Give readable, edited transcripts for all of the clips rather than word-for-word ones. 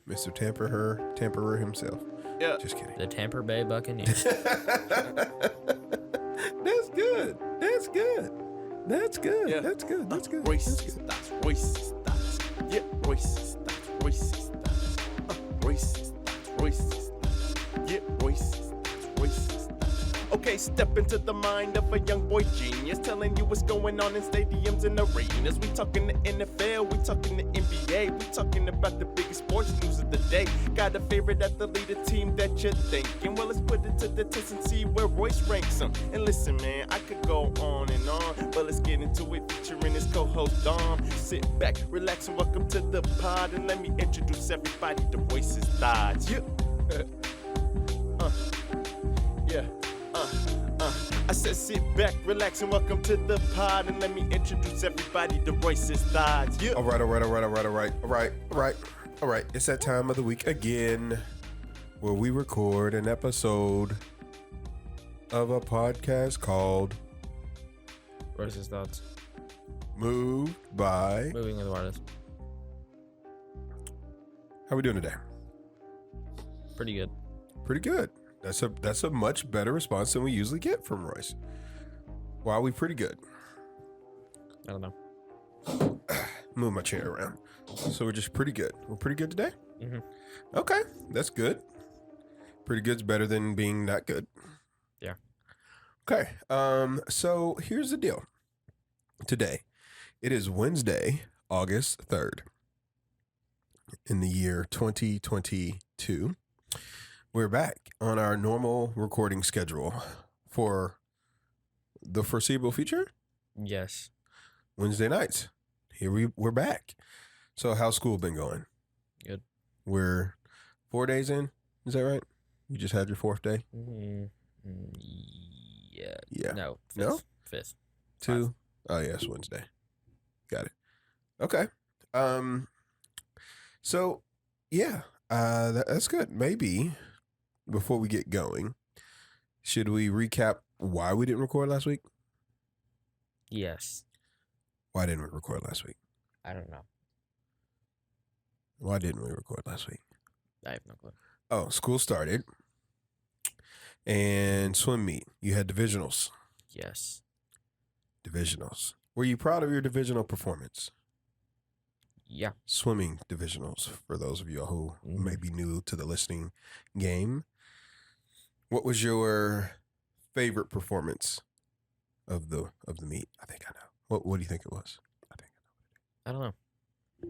Mr. Tamperer himself. Yeah. Just kidding. The Tampa Bay Buccaneers. That's good. That's good. That's good. Yeah. That's good. That's good. Royce thoughts. Royce thoughts. Yeah. Royce thoughts. Royce thoughts. Royce thoughts. Royce thoughts. Yeah. Royce thoughts. Royce thoughts. Okay, step into the mind of a young boy genius, telling you what's going on in stadiums and arenas. We talking the NFL, we talking the NBA, we talking about the biggest sports news of the day. Got a favorite athlete, a team that you're thinking? Well, let's put it to the test and see where Royce ranks them. And listen, man, I could go on and on, but let's get into it, featuring his co-host Dom. Sit back, relax, and welcome to the pod, and let me introduce everybody to Royce's thoughts. Yeah. Yeah. I said sit back, relax, and welcome to the pod, and let me introduce everybody to Royce's thoughts. Yeah. All right. It's that time of the week again where we record an episode of a podcast called Royce's thoughts. Moved by. Moving with Mardis. How we doing today? Pretty good. Pretty good. That's a much better response than we usually get from Royce. Why are we pretty good? I don't know. Move my chair around. So we're just pretty good. We're pretty good today? Mm-hmm. Okay, that's good. Pretty good's better than being not good. Yeah. Okay, so here's the deal. Today, it is Wednesday, August 3rd, in the year 2022. We're back on our normal recording schedule for the foreseeable future. Yes. Wednesday nights. We're back. So how's school been going? Good. We're 4 days in. Is that right? You just had your fourth day? Yeah. Yeah. No. Fifth. 2. Oh, yes, Wednesday. Got it. Okay. So yeah, that's good. Maybe before we get going, should we recap why we didn't record last week? Yes. Why didn't we record last week? I don't know. Why didn't we record last week? I have no clue. Oh, school started and swim meet. You had divisionals. Yes. Divisionals. Were you proud of your divisional performance? Yeah. Swimming divisionals, for those of you who may be new to the listening game. What was your favorite performance of the meet? I think I know. What do you think it was? I don't know.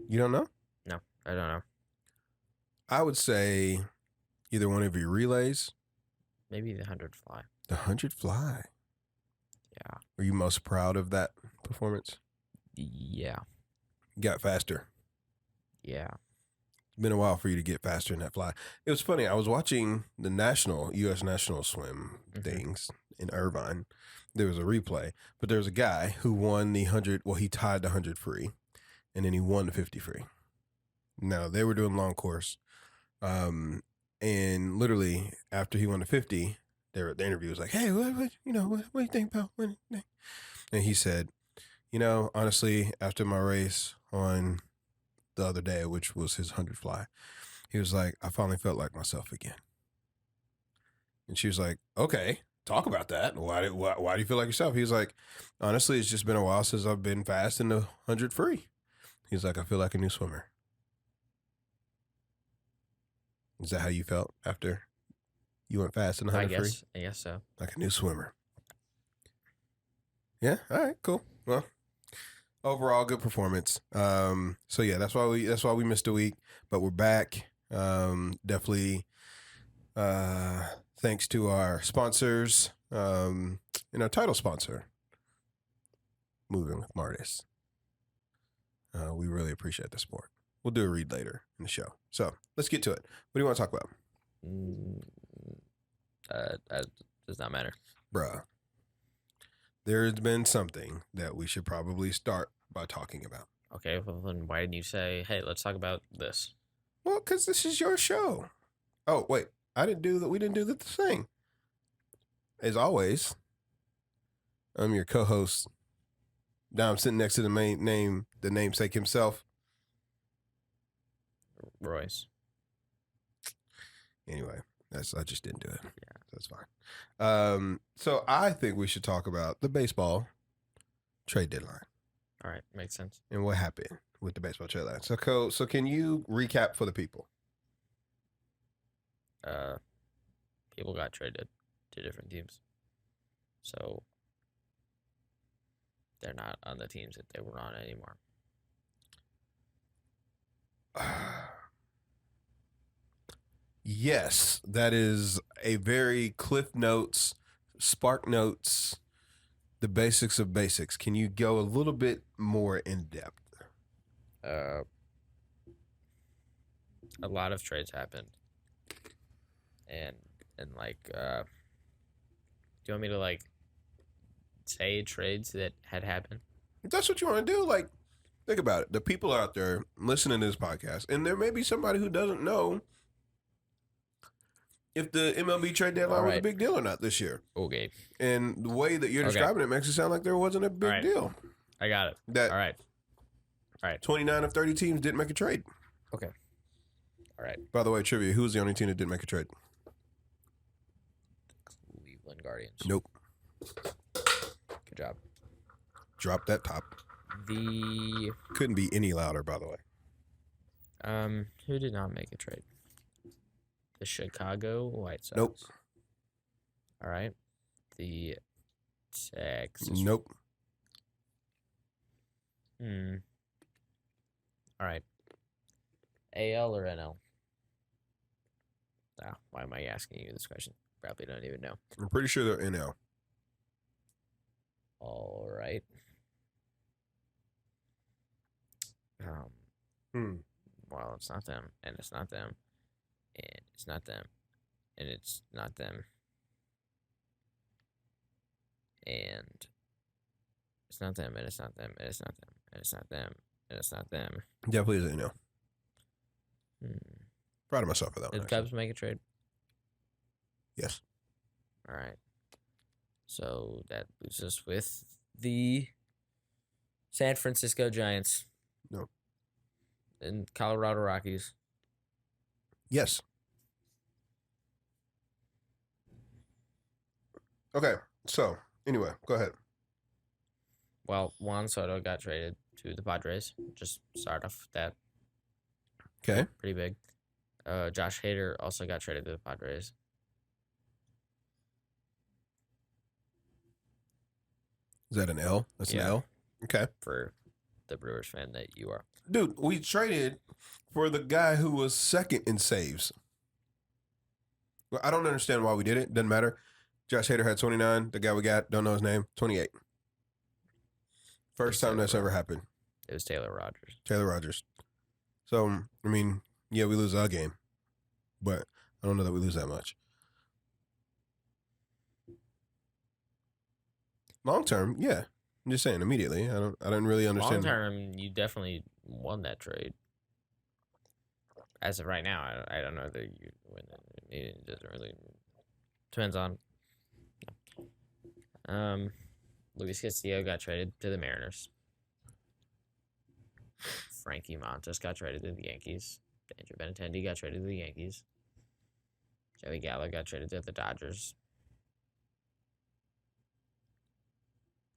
You don't know? No, I don't know. I would say either one of your relays. Maybe the 100 fly. The 100 fly. Yeah. Were you most proud of that performance? Yeah. You got faster. Yeah. It's been a while for you to get faster in that fly. It was funny. I was watching the U.S. national swim things in Irvine. There was a replay, but there was a guy who won the 100. Well, he tied the 100 free, and then he won the 50 free. Now, they were doing long course. And literally after he won the 50, the interview was like, hey, what do you think about winning? And he said, honestly, after my race on the other day, which was his 100 fly, he was like, I finally felt like myself again. And she was like, okay, talk about that. Why do you feel like yourself? He was like, honestly, it's just been a while since I've been fast in the 100 free. He's like, I feel like a new swimmer. Is that how you felt after you went fast in the 100 free? I guess so. Like a new swimmer. Yeah. All right. Cool. Well, overall, good performance. So yeah, that's why we missed a week, but we're back. Definitely. Thanks to our sponsors, and our title sponsor, Moving with Mardis. We really appreciate the support. We'll do a read later in the show. So let's get to it. What do you want to talk about? Does not matter. Bruh. There's been something that we should probably start by talking about. Okay, well then why didn't you say, hey, let's talk about this? Well, because this is your show. Oh, wait. We didn't do the thing. As always, I'm your co-host. Now I'm sitting next to the namesake himself. Royce. Anyway, I just didn't do it. Yeah, that's fine. So I think we should talk about the baseball trade deadline. All right, makes sense. And what happened with the baseball trade deadline. So can you recap for the people? People got traded to different teams, so they're not on the teams that they were on anymore. Yes, that is a very Cliff Notes, Spark Notes, the basics of basics. Can you go a little bit more in depth? A lot of trades happened, and like, do you want me to like say trades that had happened? If that's what you want to do, like, think about it. The people out there listening to this podcast, and there may be somebody who doesn't know if the MLB trade deadline was a big deal or not this year. Okay. And the way that you're describing it makes it sound like there wasn't a big deal. I got it. All right. 29 of 30 teams didn't make a trade. Okay. All right. By the way, trivia, who's the only team that didn't make a trade? Cleveland Guardians. Nope. Good job. Drop that top. Couldn't be any louder, by the way. Who did not make a trade? The Chicago White Sox. Nope. All right. The Texas. Nope. All right. AL or NL? Why am I asking you this question? Probably don't even know. I'm pretty sure they're NL. All right. Well, it's not them, and it's not them, and it's not them, and it's not them, and it's not them, and it's not them, and it's not them, and it's not them, and it's not them. Definitely is NL. Proud of myself for that one. Did the Cubs make a trade? Yes. All right. So that leaves us with the San Francisco Giants. No. And Colorado Rockies. Yes. Okay. So, anyway, go ahead. Well, Juan Soto got traded to the Padres. Just start off that. Okay. Pretty big. Josh Hader also got traded to the Padres. Is that an L? That's an L? Okay. For the Brewers fan that you are. Dude, we traded for the guy who was second in saves. Well, I don't understand why we did it. Doesn't matter. Josh Hader had 29. The guy we got, don't know his name, 28. First time that's ever happened. It was Taylor Rogers. Taylor Rogers. So, I mean, yeah, we lose our game. But I don't know that we lose that much. Long term, yeah. I'm just saying immediately. I don't really understand. Long term, you definitely won that trade. As of right now, I don't know that you win it. It doesn't really depends on. Luis Castillo got traded to the Mariners. Frankie Montas got traded to the Yankees. Andrew Benintendi got traded to the Yankees. Joey Gallo got traded to the Dodgers.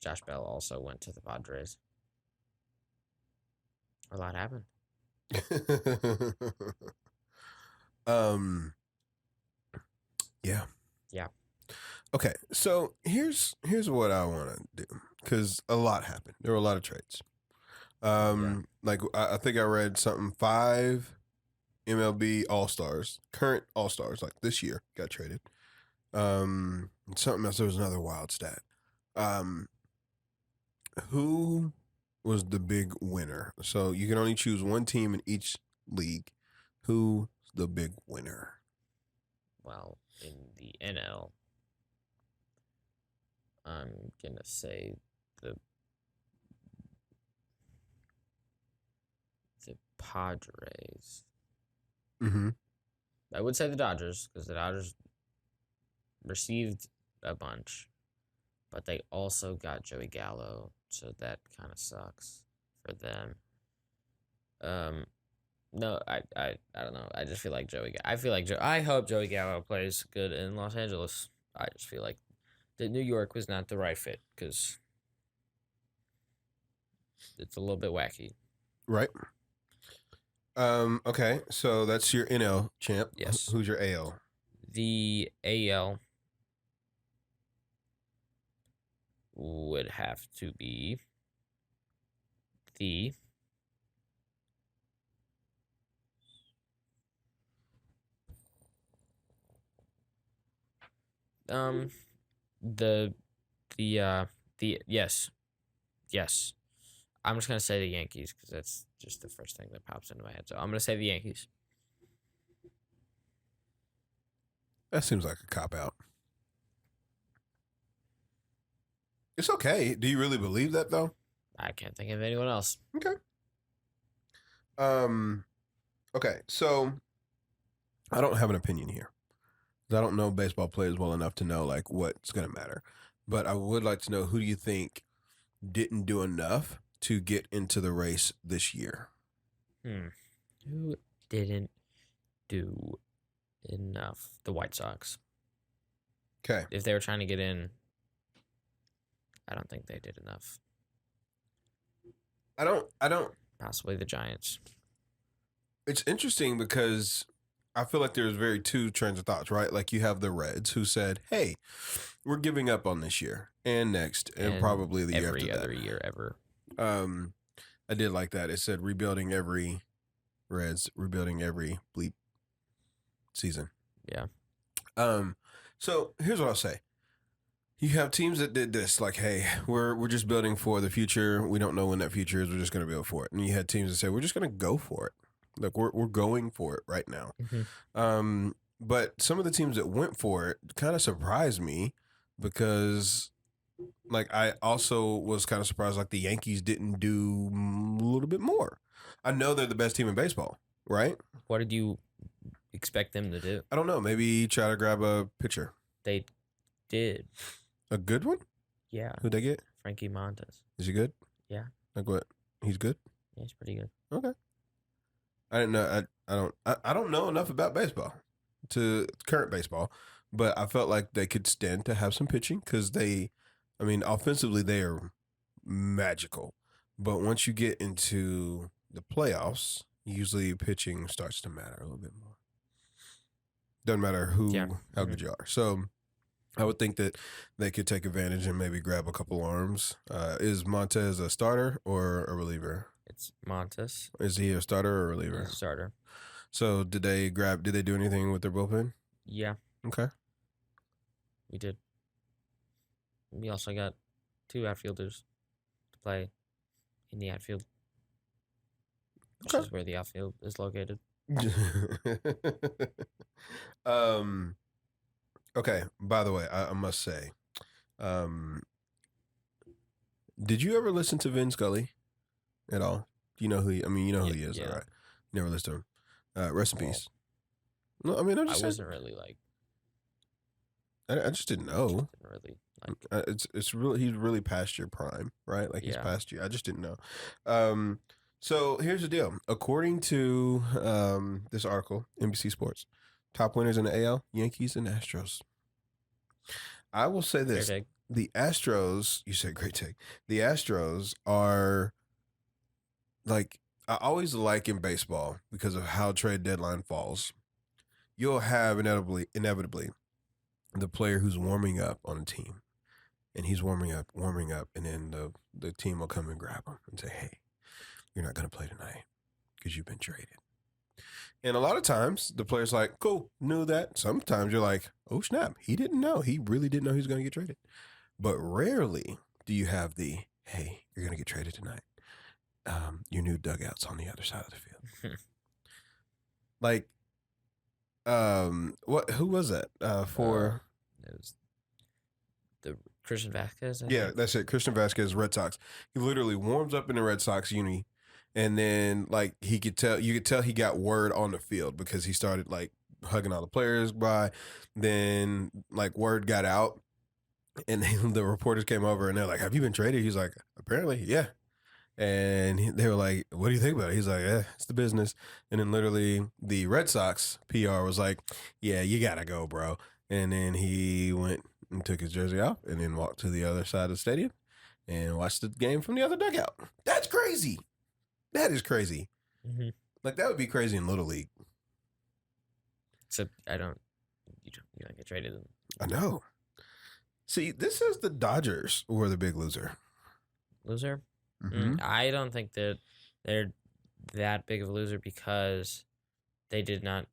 Josh Bell also went to the Padres. A lot happened. Yeah. Yeah. Okay, so here's what I want to do because a lot happened. There were a lot of trades. Like I think I read something 5 MLB All-Stars, current All-Stars, like this year, got traded. Something else. There was another wild stat. Who was the big winner? So you can only choose one team in each league. Who's the big winner? Well, in the NL, I'm going to say the Padres. Mm-hmm. I would say the Dodgers because the Dodgers received a bunch, but they also got Joey Gallo, so that kind of sucks for them. No, I don't know. I just feel like I hope Joey Gallo plays good in Los Angeles. I just feel like that New York was not the right fit because it's a little bit wacky. Right. Okay, so that's your NL champ. Yes. Who's your AL? The AL would have to be the the yes. I'm just gonna say the Yankees because that's just the first thing that pops into my head. So I'm gonna say the Yankees. That seems like a cop out. It's okay. Do you really believe that though? I can't think of anyone else. Okay. Okay, so I don't have an opinion here. I don't know baseball players well enough to know like what's gonna matter. But I would like to know, who do you think didn't do enough to get into the race this year? Who didn't do enough? The White Sox. Okay. If they were trying to get in, I don't think they did enough. I don't Possibly the Giants. It's interesting because I feel like there's very two trains of thoughts, right? Like you have the Reds who said, "Hey, we're giving up on this year and next and probably the year after every that." other year ever. I did like that. It said rebuilding every Reds, rebuilding every bleep season. Yeah. So here's what I'll say. You have teams that did this, like, hey, we're just building for the future. We don't know when that future is. We're just going to build for it. And you had teams that said, we're just going to go for it. Like, we're going for it right now. Mm-hmm. But some of the teams that went for it kind of surprised me because, like, I also was kind of surprised, like, the Yankees didn't do a little bit more. I know they're the best team in baseball, right? What did you expect them to do? I don't know. Maybe try to grab a pitcher. They did. A good one? Yeah. Who'd they get? Frankie Montas. Is he good? Yeah. Like what? He's good? Yeah, he's pretty good. Okay. I didn't know. I don't know enough about baseball, to current baseball, but I felt like they could stand to have some pitching because offensively they are magical. But once you get into the playoffs, usually pitching starts to matter a little bit more. Doesn't matter how good you are. So I would think that they could take advantage and maybe grab a couple arms. Is Montez a starter or a reliever? It's Montas. Is he a starter or a reliever? He's a starter. So did they do anything with their bullpen? Yeah. Okay. We did. We also got 2 outfielders to play in the outfield. Which is where the outfield is located. Okay. By the way, I must say, did you ever listen to Vin Scully at all? Do you know who? Who he is, yeah. all right? You never listened to him. Rest in peace. No, I mean, I wasn't really like. I just didn't know. Didn't really like. It's really, he's really past your prime, right? Like he's past you. I just didn't know. So here's the deal. According to this article, NBC Sports, top winners in the AL: Yankees and Astros. I will say this: the Astros. You said great take. The Astros are like, I always like in baseball because of how trade deadline falls. You'll have inevitably the player who's warming up on a team, and he's warming up, and then the team will come and grab him and say, "Hey, you're not going to play tonight because you've been traded." And a lot of times the player's like, "Cool, knew that." Sometimes you're like, "Oh snap, he didn't know. He really didn't know he was going to get traded." But rarely do you have the, "Hey, you're going to get traded tonight. Your new dugout's on the other side of the field." Like, who was that? For it was the Christian Vasquez. Yeah, that's it. Christian Vasquez, Red Sox. He literally warms up in the Red Sox uni, and then like you could tell he got word on the field because he started like hugging all the players by. Then like word got out, and then the reporters came over and they're like, "Have you been traded?" He's like, "Apparently, yeah." And they were like, "What do you think about it?" He's like, "It's the business." And then literally the Red Sox PR was like, "Yeah, you gotta go, bro." And then he went and took his jersey off and then walked to the other side of the stadium and watched the game from the other dugout. That's crazy. That is crazy. Mm-hmm. Like, that would be crazy in Little League. Except you don't get traded. I know. See, this says the Dodgers were the big loser. Loser? Mm-hmm. I don't think that they're that big of a loser because they did not.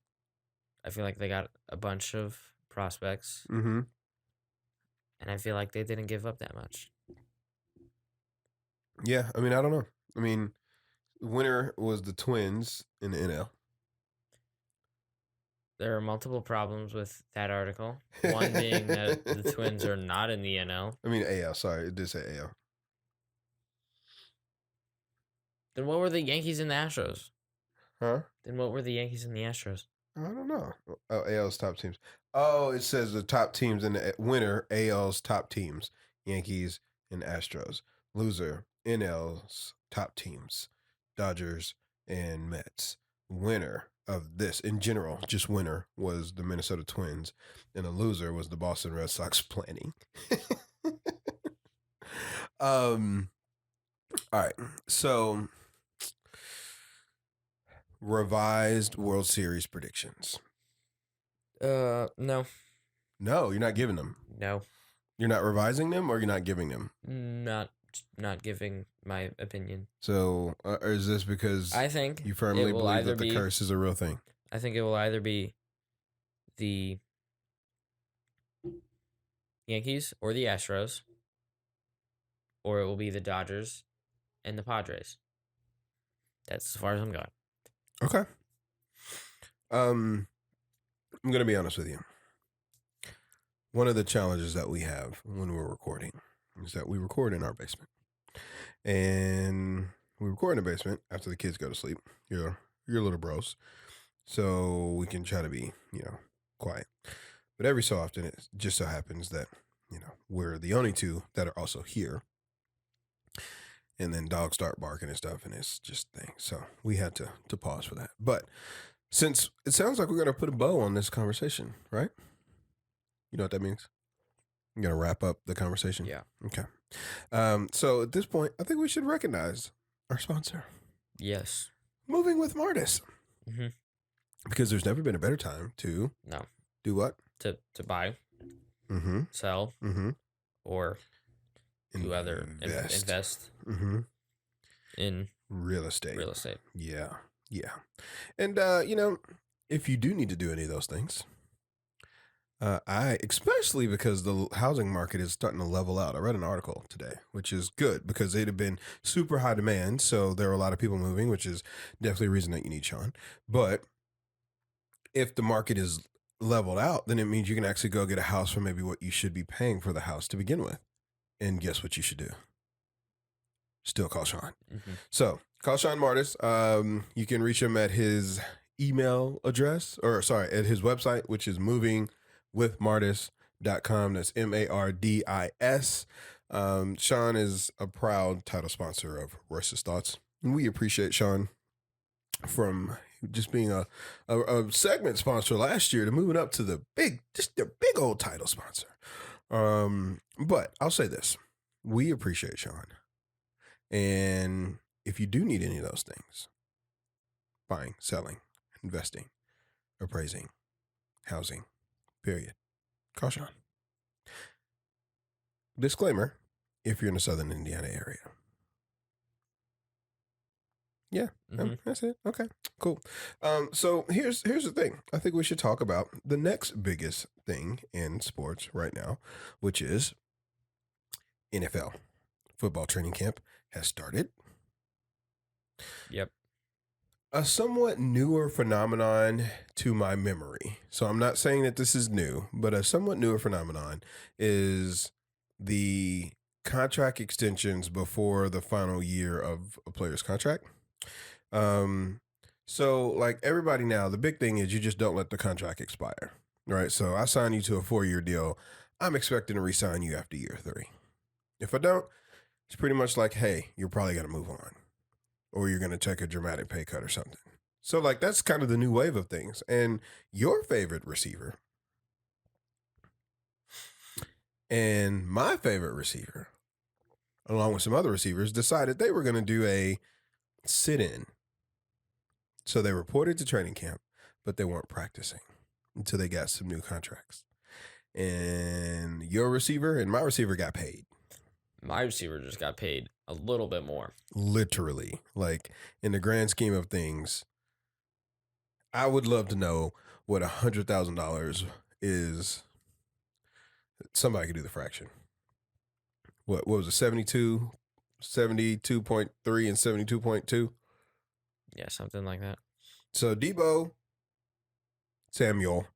I feel like they got a bunch of prospects, Mm-hmm. and I feel like they didn't give up that much. Yeah, I mean, I don't know. I mean, winner was the Twins in the NL. There are multiple problems with that article. One being that the Twins are not in the NL. I mean, AL. Sorry, it did say AL. Then what were the Yankees and the Astros? Huh? Then what were the Yankees and the Astros? I don't know. Oh, AL's top teams. Oh, it says the top teams in the winner, AL's top teams, Yankees and Astros. Loser, NL's top teams, Dodgers and Mets. Winner of this, in general, just winner was the Minnesota Twins, and a loser was the Boston Red Sox planning. All right. So revised World Series predictions. No. No, you're not giving them. No. You're not revising them, or you're not giving them. Not giving my opinion. So, or is this because I think you firmly it will believe either that the be- curse is a real thing? I think it will either be the Yankees or the Astros, or it will be the Dodgers and the Padres. That's as far as I'm going. Okay. I'm gonna be honest with you. One of the challenges that we have when we're recording is that we record in our basement, and we record in the basement after the kids go to sleep. Your little bros, so we can try to be quiet. But every so often, it just so happens that we're the only two that are also here. And then dogs start barking and stuff, and it's just things. So we had to pause for that. But since it sounds like we're going to put a bow on this conversation, right? You know what that means? You're going to wrap up the conversation? Yeah. Okay. So at this point, I think we should recognize our sponsor. Yes. Moving with Mardis. Mm-hmm. Because there's never been a better time to do what? To buy, sell, or do other invest in real estate. Yeah. And if you do need to do any of those things, especially because the housing market is starting to level out. I read an article today, which is good because it had been super high demand. So there are a lot of people moving, which is definitely a reason that you need Sean. But if the market is leveled out, then it means you can actually go get a house for maybe what you should be paying for the house to begin with. And guess what you should do? Still call Sean. Mm-hmm. So call Sean Mardis. You can reach him at his email address, at his website, which is movingwithmardis.com. That's MARDIS. Sean is a proud title sponsor of Royce's Thoughts. And we appreciate Sean from just being a segment sponsor last year to moving up to the big old title sponsor. But I'll say this. We appreciate Sean. And if you do need any of those things, buying, selling, investing, appraising, housing, period, call Sean. Disclaimer, if you're in the Southern Indiana area. Yeah, that's it. Okay, cool. So here's the thing. I think we should talk about the next biggest thing in sports right now, which is NFL. Football training camp has started. Yep. A somewhat newer phenomenon to my memory. So I'm not saying that this is new, but a somewhat newer phenomenon is the contract extensions before the final year of a player's contract. So like everybody now, the big thing is you just don't let the contract expire, right? So I sign you to a 4-year deal. I'm expecting to re-sign you after year 3. If I don't, It's pretty much like, hey, you're probably going to move on, or you're going to take a dramatic pay cut or something. So, like, that's kind of the new wave of things. And your favorite receiver and my favorite receiver, along with some other receivers, decided they were going to do a sit-in. So they reported to training camp, but they weren't practicing until they got some new contracts. And your receiver and my receiver got paid. My receiver just got paid a little bit more. Literally. Like, in the grand scheme of things, I would love to know what $100,000 is. Somebody could do the fraction. What was it? 72, 72.3 and 72.2? Yeah, something like that. So Debo Samuel,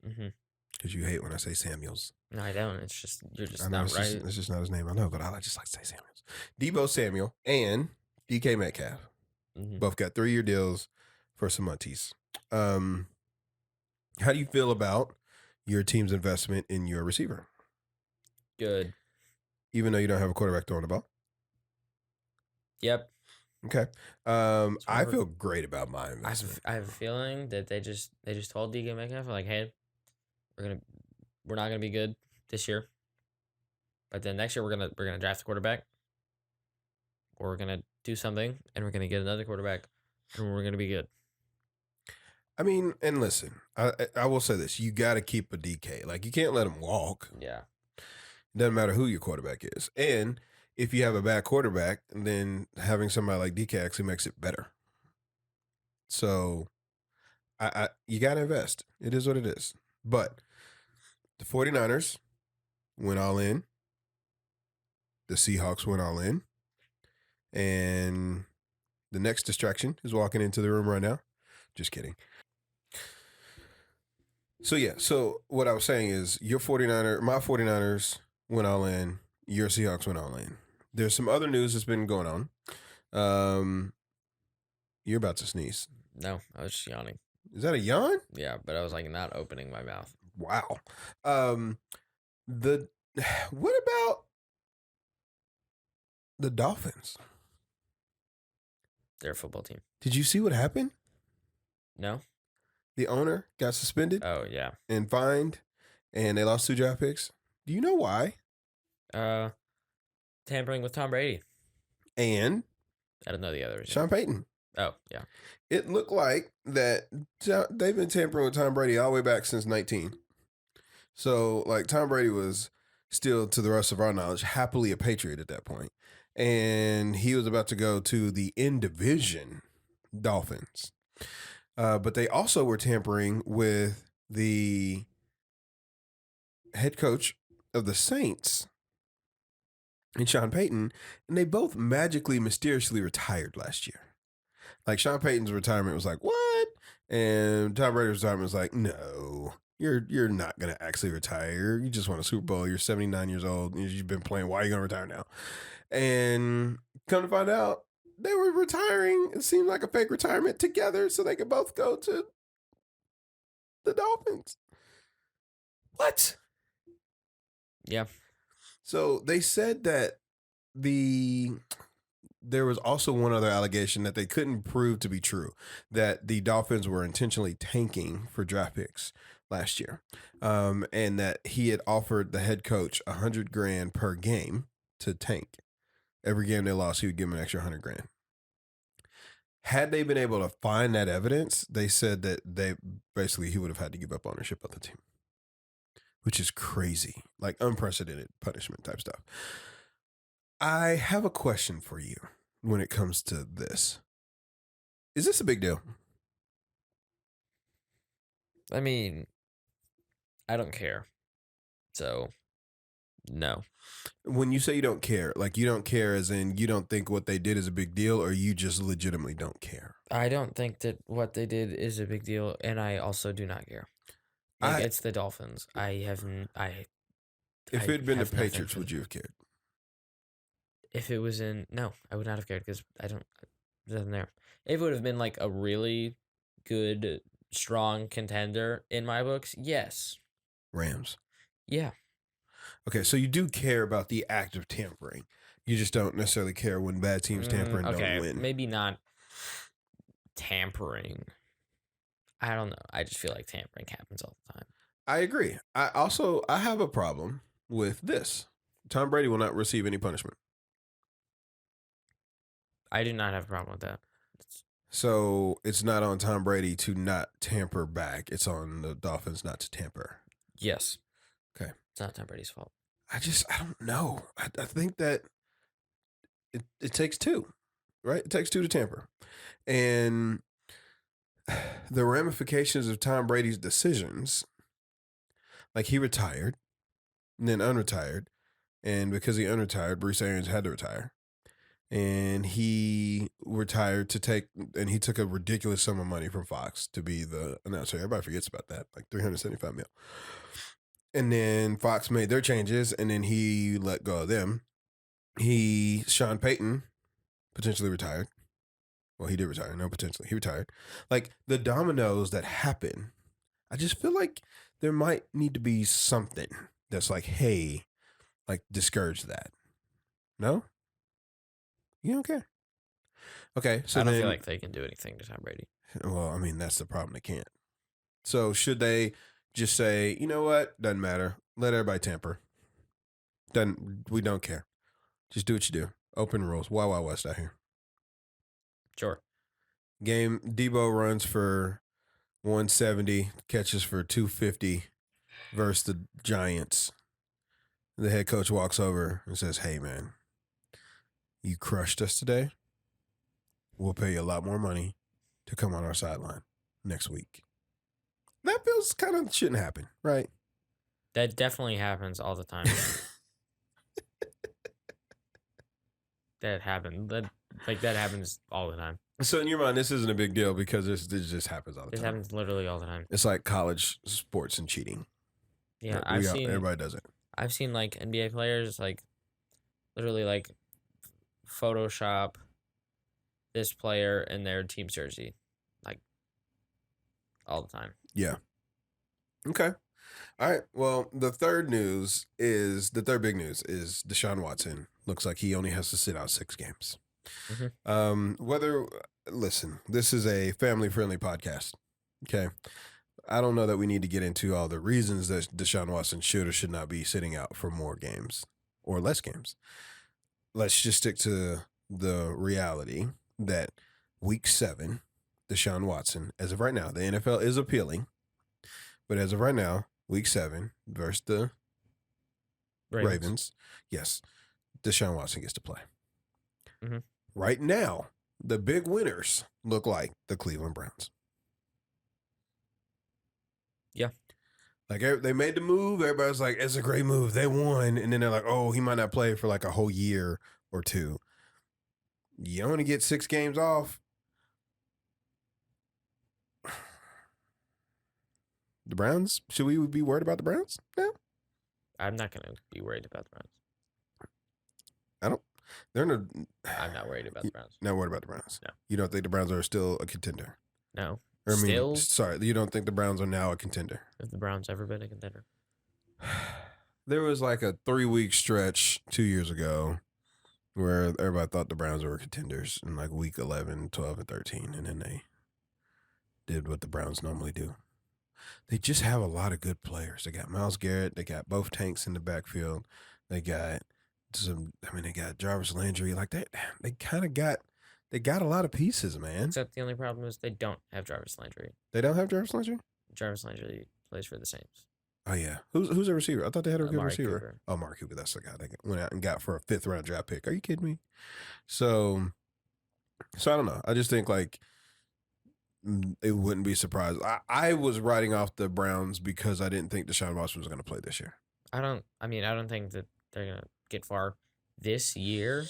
Mm-hmm. because you hate when I say Samuels. No, I don't. It's just, you're just I know not it's right. it's just not his name. I know, but I just like to say Samuels. Debo Samuel and DK Metcalf Mm-hmm. both got 3-year deals for some monties. How do you feel about your team's investment in your receiver? Good. Even though you don't have a quarterback throwing the ball? Yep. Okay. So I feel great about my I investment. have a feeling that they just told DK Metcalf, like, hey, we're not gonna be good this year, but then next year we're gonna draft a quarterback, or we're gonna do something, and we're gonna get another quarterback, and we're gonna be good. I mean, and listen, I will say this: you got to keep a DK. Like, you can't let him walk. Yeah. It doesn't matter who your quarterback is, and if you have a bad quarterback, then having somebody like DK actually makes it better. So, you got to invest. It is what it is. But the 49ers went all in. The Seahawks went all in. And the next distraction is walking into the room right now. Just kidding. So, yeah. So, what I was saying is my 49ers went all in. Your Seahawks went all in. There's some other news that's been going on. You're about to sneeze. No, I was just yawning. Is that a yawn? Yeah, but I was like not opening my mouth. Wow. What about the Dolphins? They're a football team. Did you see what happened? No? The owner got suspended Oh, yeah. and fined, and they lost 2 draft picks. Do you know why? Tampering with Tom Brady. And I don't know the others. Sean Payton. Oh, yeah. It looked like that they've been tampering with Tom Brady all the way back since 19. So, like, Tom Brady was still, to the rest of our knowledge, happily a Patriot at that point. And he was about to go to the in-division Dolphins. But they also were tampering with the head coach of the Saints and Sean Payton, and they both magically, mysteriously retired last year. Like, Sean Payton's retirement was like, what? And Tom Brady's retirement was like, no, you're not going to actually retire. You just won a Super Bowl. You're 79 years old. You've been playing. Why are you going to retire now? And come to find out, they were retiring. It seemed like a fake retirement together so they could both go to the Dolphins. What? Yeah. So they said that there was also one other allegation that they couldn't prove to be true, that the Dolphins were intentionally tanking for draft picks last year, and that he had offered the head coach $100,000 per game to tank. Every game they lost, he would give them an extra $100,000. Had they been able to find that evidence, they said that he would have had to give up ownership of the team, which is crazy, like unprecedented punishment type stuff. I have a question for you when it comes to this. Is this a big deal? I mean, I don't care. So, no. When you say you don't care, like you don't care as in you don't think what they did is a big deal, or you just legitimately don't care? I don't think that what they did is a big deal, and I also do not care. Like, it's the Dolphins. If it had been the Patriots, would you have cared? If it was no, I would not have cared because I don't. It doesn't there. If it would have been like a really good, strong contender in my books, yes. Rams. Yeah. Okay, so you do care about the act of tampering. You just don't necessarily care when bad teams tamper and okay, don't win. maybe not tampering. I don't know. I just feel like tampering happens all the time. I agree. I have a problem with this. Tom Brady will not receive any punishment. I do not have a problem with that. So it's not on Tom Brady to not tamper back. It's on the Dolphins not to tamper. Yes. Okay. It's not Tom Brady's fault. I don't know. I think that it takes two, right? It takes two to tamper. And the ramifications of Tom Brady's decisions, like he retired and then unretired. And because he unretired, Bruce Arians had to retire. And he retired and he took a ridiculous sum of money from Fox to be the announcer. Everybody forgets about that, like $375 million. And then Fox made their changes, and then he let go of them. Sean Payton potentially retired. Well, he did retire. No, potentially. He retired. Like, the dominoes that happen, I just feel like there might need to be something that's like, hey, like, discourage that. No? You don't care? Okay, so I don't feel like they can do anything to Tom Brady. Well, I mean, that's the problem. They can't. So should they just say, you know what? Doesn't matter. Let everybody tamper. We don't care. Just do what you do. Open rules. Wild Wild West out here. Sure. Game, Debo runs for 170, catches for 250 versus the Giants. The head coach walks over and says, hey, man, you crushed us today. We'll pay you a lot more money to come on our sideline next week. That feels kind of shouldn't happen, right? That definitely happens all the time. That happens all the time. So in your mind, this isn't a big deal because this just happens all the time. This happens literally all the time. It's like college sports and cheating. Yeah, everybody does it. I've seen like NBA players like literally like Photoshop this player in their team's jersey, like all the time. Yeah. Okay. All right. Well, the third big news is Deshaun Watson. Looks like he only has to sit out 6 games. Mm-hmm. Listen, this is a family-friendly podcast. Okay. I don't know that we need to get into all the reasons that Deshaun Watson should or should not be sitting out for more games or less games. Let's just stick to the reality that week 7, Deshaun Watson, as of right now, the NFL is appealing, but as of right now, week 7 versus the Ravens, yes, Deshaun Watson gets to play. Mm-hmm. Right now, the big winners look like the Cleveland Browns. Yeah. Like, they made the move. Everybody's like, it's a great move. They won. And then they're like, oh, he might not play for like a whole year or 2. You only get 6 games off. The Browns? Should we be worried about the Browns? No. I'm not going to be worried about the Browns. I'm not worried about the Browns. Not worried about the Browns. No. You don't think the Browns are still a contender? No. You don't think the Browns are now a contender? Have the Browns ever been a contender? There was like a 3-week stretch 2 years ago where everybody thought the Browns were contenders in like week 11, 12, and 13. And then they did what the Browns normally do. They just have a lot of good players. They got Myles Garrett. They got both tanks in the backfield. They got they got Jarvis Landry. Like they kind of got a lot of pieces, man. Except the only problem is they don't have Jarvis Landry. They don't have Jarvis Landry? Jarvis Landry plays for the Saints. Oh, yeah. Who's a receiver? I thought they had a good receiver. Cooper. Oh, Mark Cooper. That's the guy they went out and got for a 5th round draft pick. Are you kidding me? So I don't know. I just think like it wouldn't be surprised. I was writing off the Browns because I didn't think Deshaun Watson was going to play this year. I don't think that they're going to get far this year.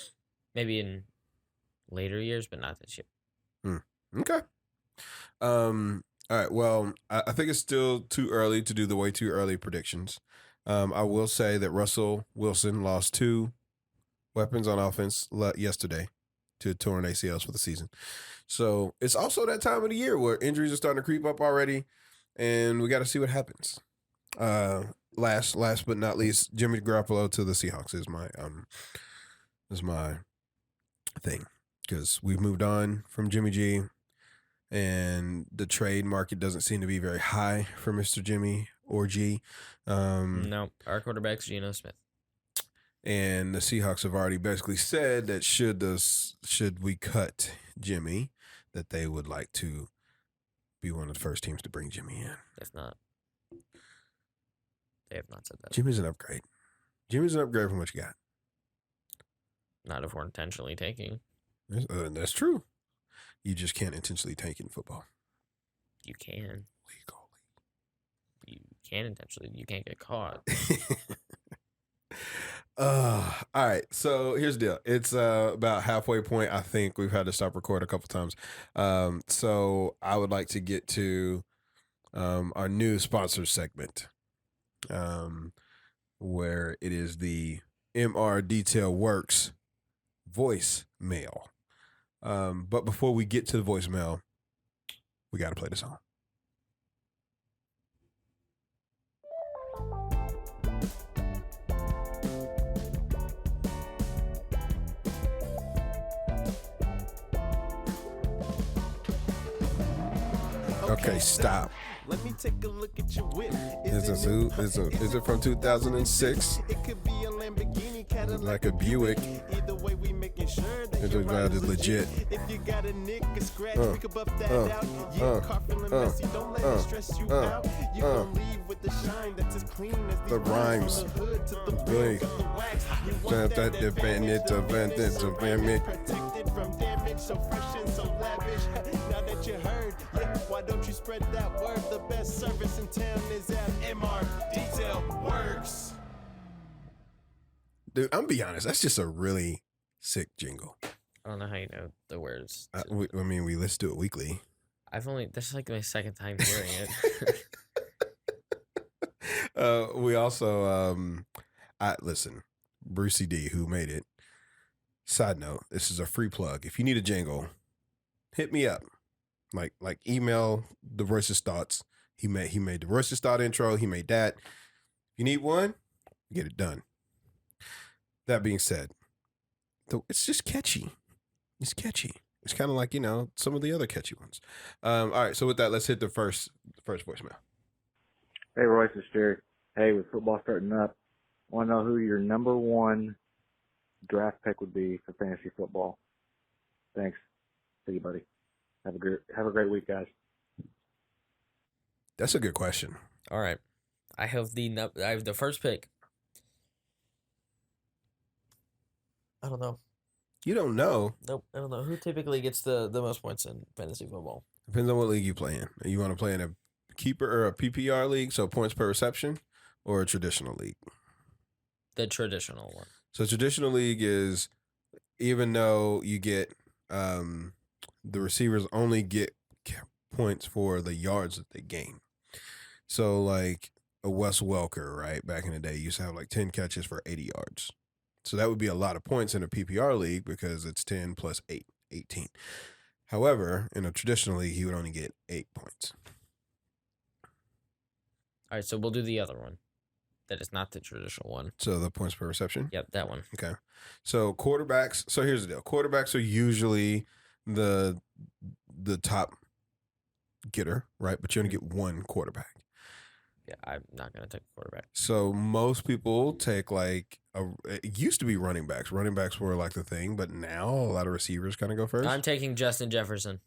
Maybe in later years, but not this year. Okay. All right. Well, I think it's still too early to do the way too early predictions. I will say that Russell Wilson lost 2 weapons on offense yesterday to torn ACLs for the season. So it's also that time of the year where injuries are starting to creep up already, and we got to see what happens. Last but not least, Jimmy Garoppolo to the Seahawks is my is my thing, because we've moved on from Jimmy G, and the trade market doesn't seem to be very high for Mr. Jimmy or G. No, our quarterback's Geno Smith. And the Seahawks have already basically said that should we cut Jimmy, that they would like to be one of the first teams to bring Jimmy in. If not, they have not said that. Jimmy's an upgrade. Jimmy's an upgrade from what you got. Not if we're intentionally tanking. That's true. You just can't intentionally tank in football. You can. Legally. You can intentionally. You can't get caught. All right. So here's the deal. It's about halfway point. I think we've had to stop record a couple times. So I would like to get to our new sponsor segment, where it is the MR DetailWorx voicemail. But before we get to the voicemail, we got to play the song. Okay, stop. Let me take a look at your whip. Is it from 2006? It could be a Lamborghini, Cadillac, Like a Buick. Either way, we making sure that It's your ride is legit. If you got a nick, a scratch, we could buff that out. Yeah, car feeling messy, don't let it stress you out. You gon' leave with the shine that's as clean as The rhymes. From the hood to the Really. wheels of the wax. You want That that advantage, protected from damage, so fresh and so lavish. Now that you heard, yeah, why don't you spread that word? The best service in town is at MR DetailWorx. Dude, I'm be honest. That's just a really sick jingle. I don't know how you know the words. We listen to it weekly. This is like my second time hearing it. We also, listen, Brucey D, who made it. Side note, this is a free plug. If you need a jingle, hit me up. Like email the Royce's thoughts. He made the Royce's thought intro. He made that. If you need one, get it done. That being said, it's just catchy. It's catchy. It's kind of like, some of the other catchy ones. All right. So with that, let's hit the first voicemail. Hey, Royce, it's Jerry. Hey, with football starting up, I want to know who your number one draft pick would be for fantasy football. Thanks. See you, buddy. Have a great week, guys. That's a good question. All right. I have the first pick. I don't know. You don't know. Nope. I don't know. Who typically gets the most points in fantasy football? Depends on what league you play in. You want to play in a keeper or a PPR league, so points per reception, or a traditional league? The traditional one. So traditional league is, even though you get the receivers only get points for the yards that they gain. So like a Wes Welker, right? Back in the day, used to have like 10 catches for 80 yards. So that would be a lot of points in a PPR league because it's 10 plus 8, 18. However, in a traditional league, he would only get 8 points. All right, so we'll do the other one. That is not the traditional one. So the points per reception? Yep, that one. Okay. So quarterbacks. So here's the deal. Quarterbacks are usually the top getter, right? But you only get one quarterback. Yeah, I'm not going to take a quarterback. So most people take it used to be running backs. Running backs were like the thing, but now a lot of receivers kind of go first. I'm taking Justin Jefferson.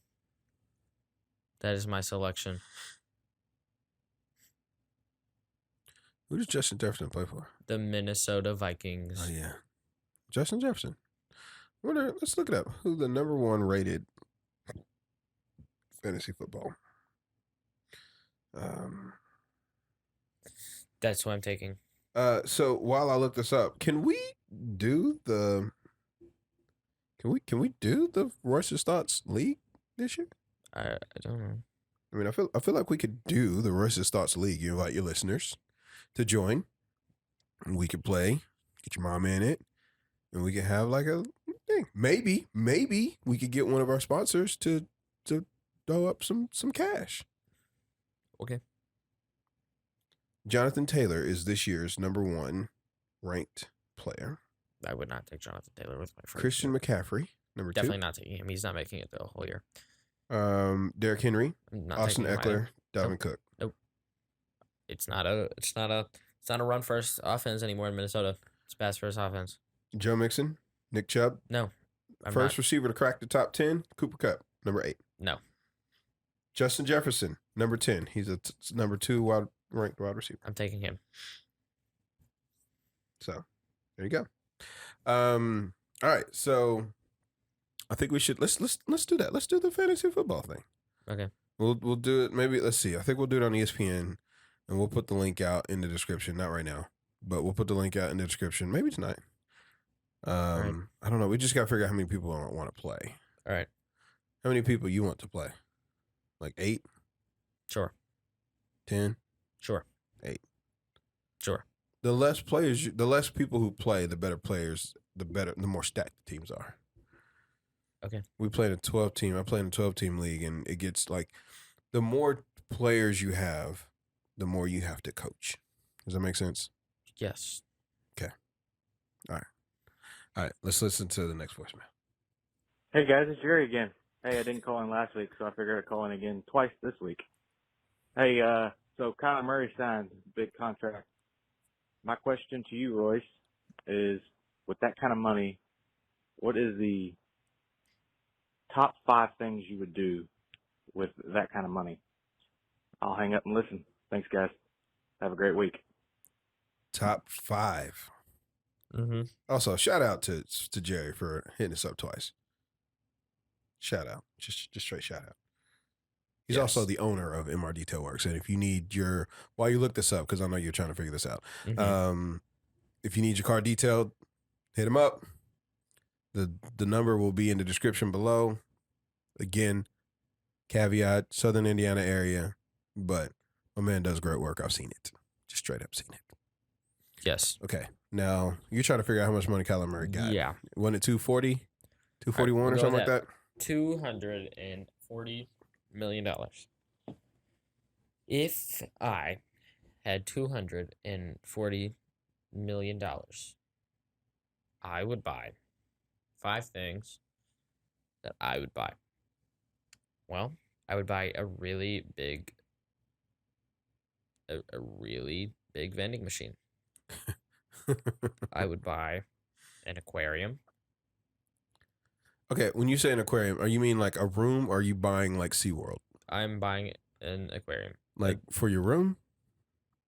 That is my selection. Who does Justin Jefferson play for? The Minnesota Vikings. Oh, yeah. Justin Jefferson. Let's look it up. Who's the number one rated fantasy football? That's what I'm taking. So while I look this up, can we do the Royce's Thoughts League this year? I don't know. I mean, I feel like we could do the Royce's Thoughts League. You invite your listeners to join, and we could play. Get your mom in it, and we could have like a thing. Maybe we could get one of our sponsors to throw up some cash. Okay. Jonathan Taylor is this year's number one ranked player. I would not take Jonathan Taylor with my first. Christian McCaffrey, number Definitely not taking him. He's not making it the whole year. 2. Derrick Henry, I'm not Austin taking him either. Eckler, Dalvin Cook. It's not a run first offense anymore in Minnesota. It's pass first offense. Joe Mixon, Nick Chubb. No. I'm First not. receiver to crack the top 10, Cooper Kupp, number 8. No. Justin Jefferson, number 10. He's a number 2 ranked wide receiver. I'm taking him. So there you go. All right. So I think we should let's do that. Let's do the fantasy football thing. Okay. We'll do it. Maybe let's see. I think we'll do it on ESPN, and we'll put the link out in the description. Not right now, but we'll put the link out in the description. Maybe tonight. Right. I don't know. We just got to figure out how many people want to play. All right. How many people you want to play? Like 8, Sure. 10, Sure. 8. Sure. The less players, the less people who play, the better players, the more stacked the teams are. Okay. We played a 12-team. I played in a 12-team league, and it gets like the more players you have, the more you have to coach. Does that make sense? Yes. All right, let's listen to the next voicemail. Hey guys, it's Jerry again. Hey, I didn't call in last week, so I figured I'd call in again twice this week. Hey, so Kyler Murray signed a big contract. My question to you, Royce, is with that kind of money, what is the top 5 things you would do with that kind of money? I'll hang up and listen. Thanks, guys. Have a great week. Top 5. Mm-hmm. Also, shout out to Jerry for hitting us up twice. Shout out. Just straight shout out. He's Yes. also the owner of MR DetailWorx. And if you need while you look this up, because I know you're trying to figure this out. Mm-hmm. If you need your car detailed, hit him up. The number will be in the description below. Again, caveat, Southern Indiana area, but my man does great work. I've seen it. Just straight up seen it. Yes. Okay. Now, you're trying to figure out how much money Kyler Murray got. Yeah. Wasn't it 240? 241 we'll or go something with like that? $240 million. If I had $240 million, I would buy 5 things that I would buy. Well, I would buy a really big vending machine. I would buy an aquarium. Okay, when you say an aquarium, are you mean like a room, or are you buying like SeaWorld? I'm buying an aquarium. Like for your room?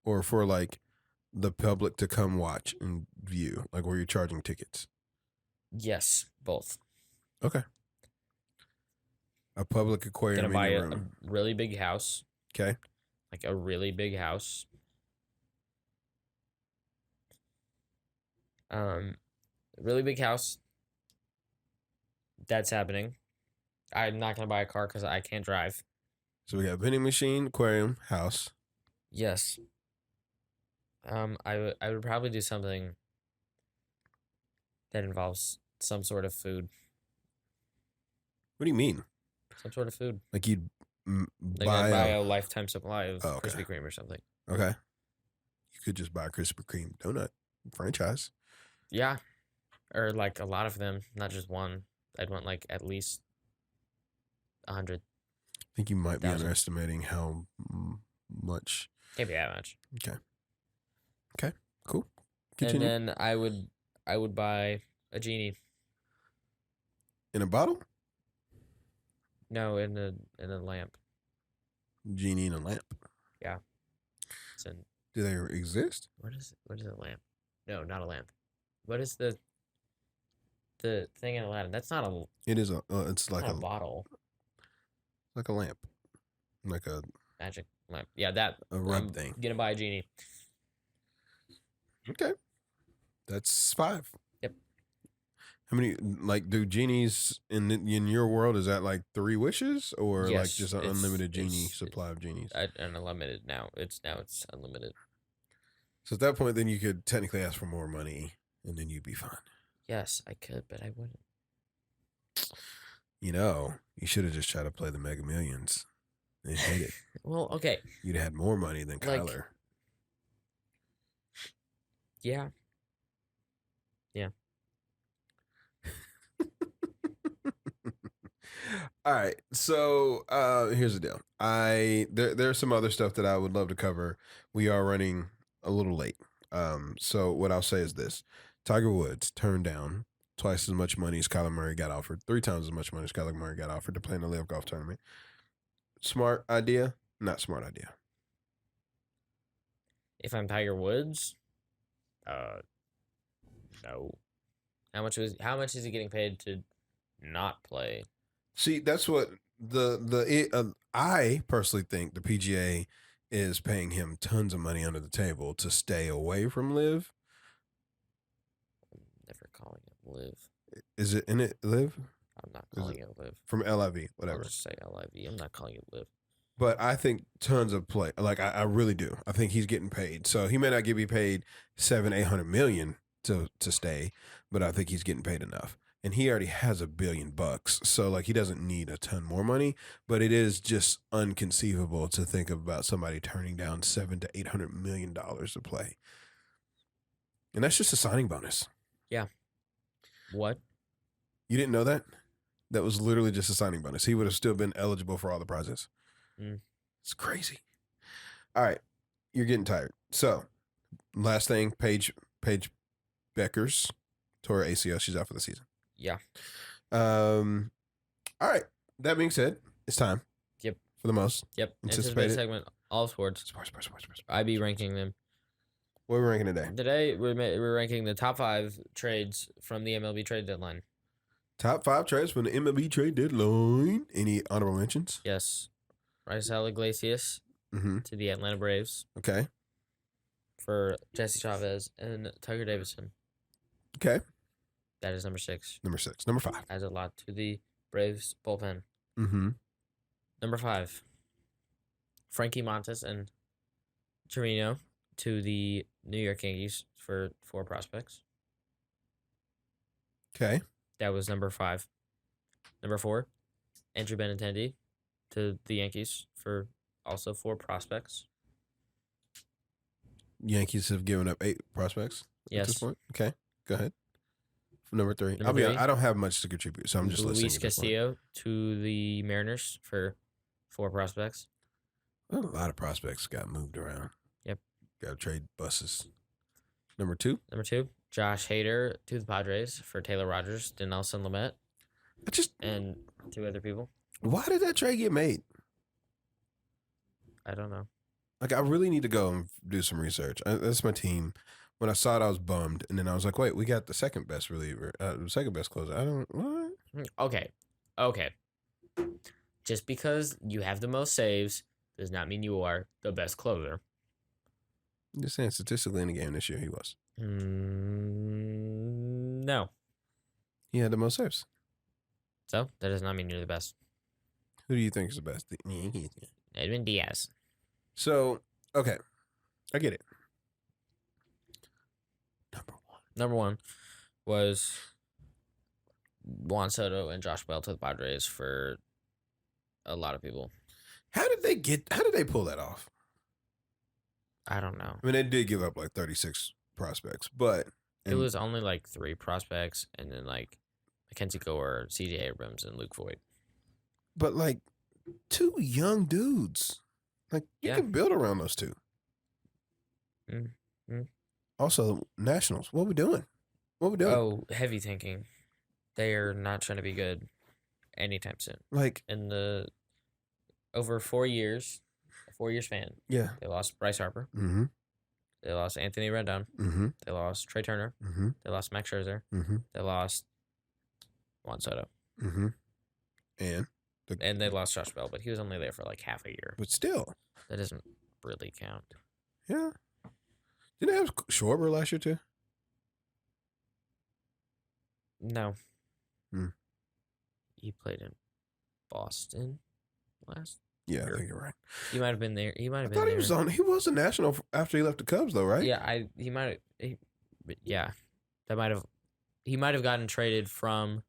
Or for like the public to come watch and view? Like where you're charging tickets? Yes, both. Okay. A public aquarium Gonna buy in your a room. really big house. Okay. Like a really big house. Really big house. That's happening. I'm not gonna buy a car because I can't drive. So we got vending machine, aquarium, house. Yes. I would probably do something that involves some sort of food. What do you mean? Some sort of food. Like you'd Like buy I'd buy a lifetime supply of Oh, okay. Krispy Kreme or something. Okay. You could just buy a Krispy Kreme donut franchise. Yeah. Or like a lot of them, not just one. I'd want like at least 100. I think you might be 1,000. underestimating how much. Can't be that much. Okay. Cool. Continue. And then I would buy a genie. In a bottle? No, in a lamp. Genie in a lamp. It's in, Do they exist? what is a lamp? No, not a lamp. What is the thing in Aladdin? That's not a It is a. It's like not a a bottle. like a lamp, like a Magic lamp. Yeah, that rub I'm thing. gonna buy a genie. Okay, that's 5. Yep. How many like do genies in your world? Is that like 3 wishes or like Yes, just an it's- unlimited genie it's- supply of genies? Unlimited now. It's unlimited. So at that point, then you could technically ask for more money, and then you'd be fine. Yes, I could, but I wouldn't. You know, you should have just tried to play the Mega Millions and hit it. Well, okay. You'd have had more money than Like- Kyler. Yeah. All right. So here's the deal. There's some other stuff that I would love to cover. We are running a little late. So what I'll say is this: Tiger Woods turned down twice as much money as Kyler Murray got offered, 3 times as much money as Kyler Murray got offered to play in the Live Golf Tournament. Smart idea? Not smart idea. If I'm Tiger Woods, no. How much is he getting paid to not play? See, that's what I personally think the PGA is paying him tons of money under the table to stay away from Live. Never calling it Live. Is it in it Live? I'm not calling it Live. From LIV, I'll whatever. just say LIV. I'm not calling it Live. But I think tons of play. Like I really do. I think he's getting paid. So he may not be paid $700-800 million to stay, but I think he's getting paid enough. And he already has $1 billion. So like he doesn't need a ton more money. But it is just unconceivable to think about somebody turning down $700-800 million to play. And that's just a signing bonus. Yeah. What? You didn't know that? That was literally just a signing bonus. He would have still been eligible for all the prizes. It's crazy. All right. You're getting tired. So, last thing, Paige Beckers tore her ACL. She's out for the season. Yeah. All right. That being said, it's time. Yep. For the most. Yep. Anticipated segment, all sports. Sports. IB ranking them. What are we ranking today? Today, we're ranking the top 5 trades from the MLB trade deadline. Top 5 trades from the MLB trade deadline. Any honorable mentions? Yes. Royce Iglesias to the Atlanta Braves. Okay. For Jesse Chavez and Tucker Davidson. Okay. That is number 6. Number 6. Number 5. Adds a lot to the Braves bullpen. Number 5. Frankie Montas and Torino to the New York Yankees for 4 prospects. Okay. That was number 5. Number 4, Andrew Benintendi to the Yankees for also 4 prospects. Yankees have given up 8 prospects at this point. Okay, go ahead. For number 3. I'll be honest, I don't have much to contribute, so I'm just listening. Luis Castillo to the Mariners for 4 prospects. Well, a lot of prospects got moved around. Yep. Got to trade buses. Number 2. Number 2, Josh Hader to the Padres for Taylor Rogers, Dinelson Lamet, and 2 other people. Why did that trade get made? I don't know. Like, I really need to go and do some research. That's my team. When I saw it, I was bummed. And then I was like, wait, we got the second best reliever, second best closer. What? Okay. Just because you have the most saves does not mean you are the best closer. I'm just saying, statistically in the game this year, he was. No. He had the most saves. So, that does not mean you're the best. Who do you think is the best? Edwin Diaz. So, okay. I get it. Number 1 was Juan Soto and Josh Bell to the Padres for a lot of people. How did they pull that off? I don't know. I mean, they did give up like 36 prospects, but it was only like 3 prospects and then like Mackenzie Gore, CJ Abrams, and Luke Voigt. But like 2 young dudes. Like you can build around those 2. Also, Nationals. What we doing? Oh, heavy thinking. They are not trying to be good anytime soon. Like in the over 4 years, a 4-year span. Yeah. They lost Bryce Harper. They lost Anthony Rendon. They lost Trey Turner. They lost Max Scherzer. They lost Juan Soto. And they lost Josh Bell, but he was only there for like half a year. But still, that doesn't really count. Yeah. Didn't they have Schwarber last year too? No. He played in Boston last year. I think you're right. He might have been there. He might have I been thought there. He was a National after he left the Cubs though, right? Yeah, he might have he might have gotten traded from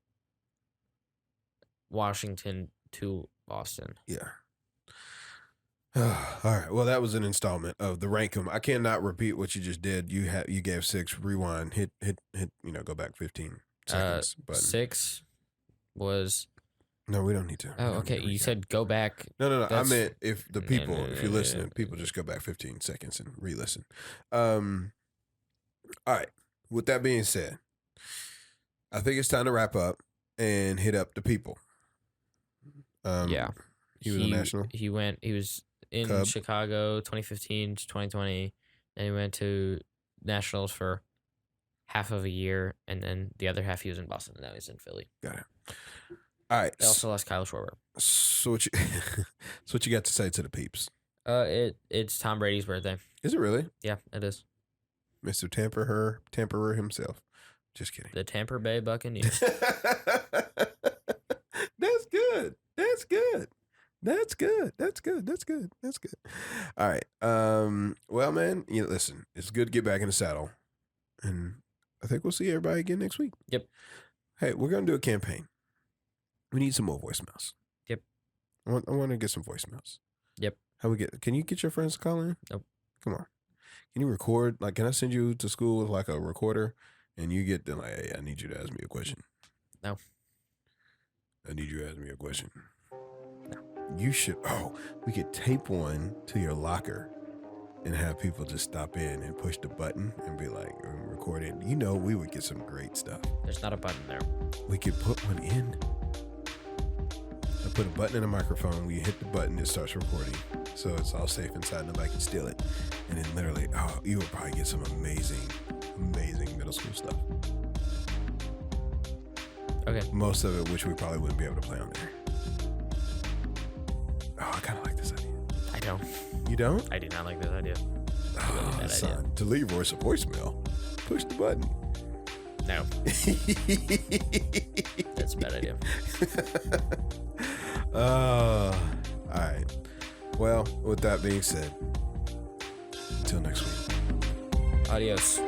Washington to Boston. Yeah. All right. Well, that was an installment of the rank 'em. I cannot repeat what you just did. You gave 6. Rewind. Hit. Go back 15 seconds. Button. 6 was No, we don't need to. We Oh, don't okay. need to You recap. said go back. No. I That's- meant if the people, no, if you're no, listening, no. people just go back 15 seconds and re-listen. All right. With that being said, I think it's time to wrap up and hit up the people. Yeah. He was a national. He was in Cub. Chicago 2015 to 2020. Then he went to Nationals for half of a year, and then the other half he was in Boston, and now he's in Philly. Got it. All right. They also lost Kyle Schwarber. So what you got to say to the peeps? It's Tom Brady's birthday. Is it really? Yeah, it is. Mr. Tamperer himself. Just kidding. The Tampa Bay Buccaneers. That's good. That's good. That's good. That's good. That's good. That's good. All right. Well, man, listen, it's good to get back in the saddle. And I think we'll see everybody again next week. Yep. Hey, we're going to do a campaign. We need some more voicemails. Yep. I want to get some voicemails. Yep. Can you get your friends to call in? Nope. Come on. Can you record? Like, can I send you to school with like a recorder and you get like, hey, I need you to ask me a question. No. I need you to ask me a question. No. You should. Oh, we could tape one to your locker and have people just stop in and push the button and be like, record it. We would get some great stuff. There's not a button there. We could put one in. I put a button in a microphone. We hit the button, it starts recording. So it's all safe inside. Nobody can steal it. And then literally, you would probably get some amazing middle school stuff. Okay. Most of it, which we probably wouldn't be able to play on there. Oh, I kind of like this idea. I don't. You don't? I do not like this idea. Oh, bad son. idea. To leave Royce a voicemail, push the button. No. That's a bad idea. All right. Well, with that being said, until next week. Adios.